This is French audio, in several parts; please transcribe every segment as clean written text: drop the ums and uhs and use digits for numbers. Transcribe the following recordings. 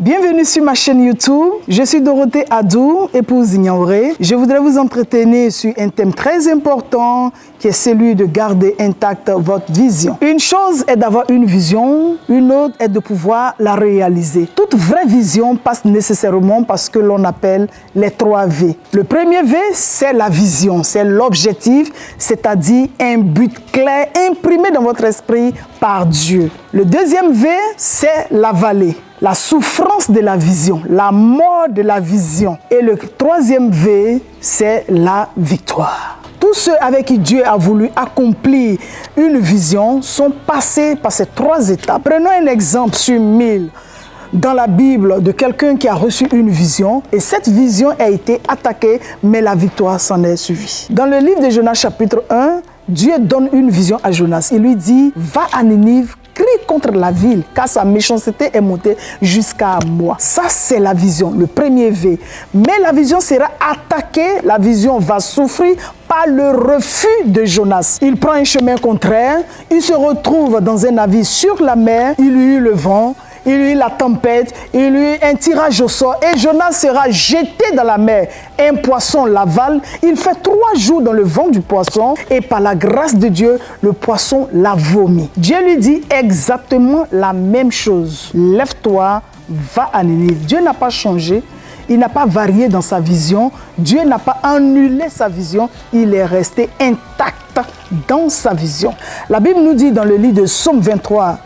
Bienvenue sur ma chaîne YouTube. Je suis Dorothée Adou, épouse Ignaoré. Je voudrais vous entretenir sur un thème très important qui est celui de garder intacte votre vision. Une chose est d'avoir une vision, une autre est de pouvoir la réaliser. Toute vraie vision passe nécessairement par ce que l'on appelle les 3 V. Le premier V, c'est la vision, c'est l'objectif, c'est-à-dire un but clair imprimé dans votre esprit par Dieu. Le deuxième V, c'est la vallée. La souffrance de la vision, la mort de la vision. Et le troisième V, c'est la victoire. Tous ceux avec qui Dieu a voulu accomplir une vision sont passés par ces 3 étapes. Prenons un exemple sur 1000 dans la Bible de quelqu'un qui a reçu une vision et cette vision a été attaquée, mais la victoire s'en est suivie. Dans le livre de Jonas chapitre 1, Dieu donne une vision à Jonas. Il lui dit, va à Ninive, crie contre la ville, car sa méchanceté est montée jusqu'à moi. Ça, c'est la vision, le premier V. Mais la vision sera attaquée, la vision va souffrir par le refus de Jonas. Il prend un chemin contraire, il se retrouve dans un navire sur la mer, il y eut le vent, il y eut la tempête, il y eut un tirage au sort et Jonas sera jeté dans la mer. Un poisson l'avale, il fait 3 jours dans le ventre du poisson et par la grâce de Dieu, le poisson l'a vomi. Dieu lui dit exactement la même chose. Lève-toi, va à Ninive. Dieu n'a pas changé, il n'a pas varié dans sa vision, Dieu n'a pas annulé sa vision, il est resté intact dans sa vision. La Bible nous dit dans le livre de Psaume 23,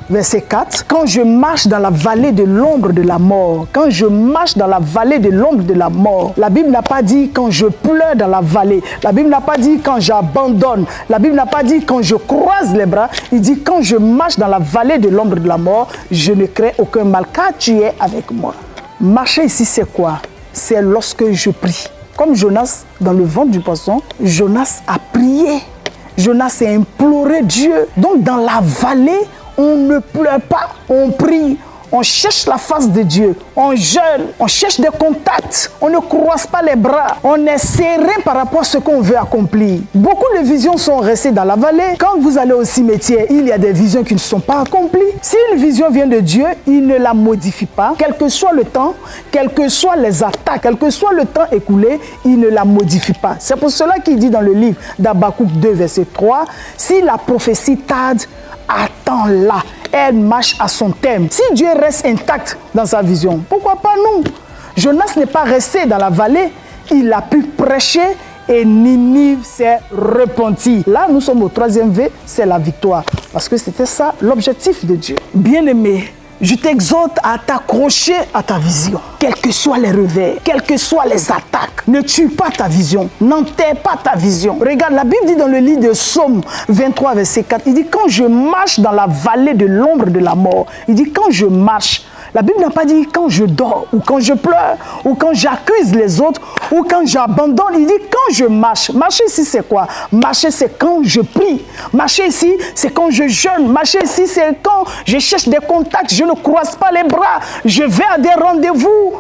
Verset 4, quand je marche dans la vallée de l'ombre de la mort, quand je marche dans la vallée de l'ombre de la mort, la Bible n'a pas dit quand je pleure dans la vallée, la Bible n'a pas dit quand j'abandonne, la Bible n'a pas dit quand je croise les bras, il dit quand je marche dans la vallée de l'ombre de la mort, je ne crains aucun mal car tu es avec moi. Marcher ici c'est quoi? C'est lorsque je prie. Comme Jonas dans le ventre du poisson, Jonas a prié, Jonas a imploré Dieu. Donc dans la vallée, on ne pleure pas, on prie, on cherche la face de Dieu, on jeûne, on cherche des contacts, on ne croise pas les bras, on est serein par rapport à ce qu'on veut accomplir. Beaucoup de visions sont restées dans la vallée. Quand vous allez au cimetière, il y a des visions qui ne sont pas accomplies. Si une vision vient de Dieu, il ne la modifie pas, quel que soit le temps, quelles que soient les attaques, quel que soit le temps écoulé, il ne la modifie pas. C'est pour cela qu'il dit dans le livre d'Habakkuk 2, verset 3, si la prophétie tarde, attends-la, elle marche à son terme. Si Dieu reste intact dans sa vision, pourquoi pas nous? Jonas n'est pas resté dans la vallée, il a pu prêcher et Ninive s'est repentie. Là, nous sommes au 3e V, c'est la victoire. Parce que c'était ça l'objectif de Dieu. Bien-aimé, je t'exhorte à t'accrocher à ta vision. Quels que soient les revers, quelles que soient les attaques, ne tue pas ta vision, n'enterre pas ta vision. Regarde, la Bible dit dans le livre de Psaume 23, verset 4, il dit quand je marche dans la vallée de l'ombre de la mort, il dit quand je marche. La Bible n'a pas dit quand je dors, ou quand je pleure, ou quand j'accuse les autres, ou quand j'abandonne. Il dit quand je marche. Marcher ici, c'est quoi? Marcher, c'est quand je prie. Marcher ici, c'est quand je jeûne. Marcher ici, c'est quand je cherche des contacts, je ne croise pas les bras, je vais à des rendez-vous.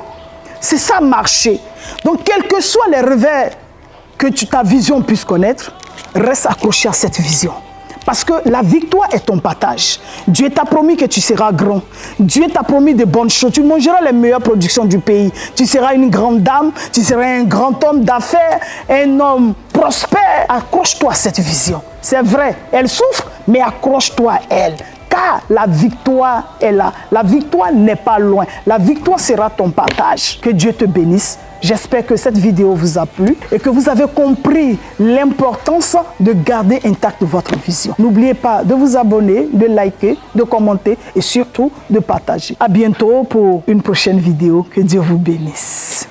C'est ça, marcher. Donc, quels que soient les revers que ta vision puisse connaître, reste accroché à cette vision. Parce que la victoire est ton partage. Dieu t'a promis que tu seras grand. Dieu t'a promis de bonnes choses. Tu mangeras les meilleures productions du pays. Tu seras une grande dame, tu seras un grand homme d'affaires, un homme prospère. Accroche-toi à cette vision. C'est vrai, elle souffre, mais accroche-toi à elle. Car la victoire est là. La victoire n'est pas loin. La victoire sera ton partage. Que Dieu te bénisse. J'espère que cette vidéo vous a plu et que vous avez compris l'importance de garder intacte votre vision. N'oubliez pas de vous abonner, de liker, de commenter et surtout de partager. À bientôt pour une prochaine vidéo. Que Dieu vous bénisse.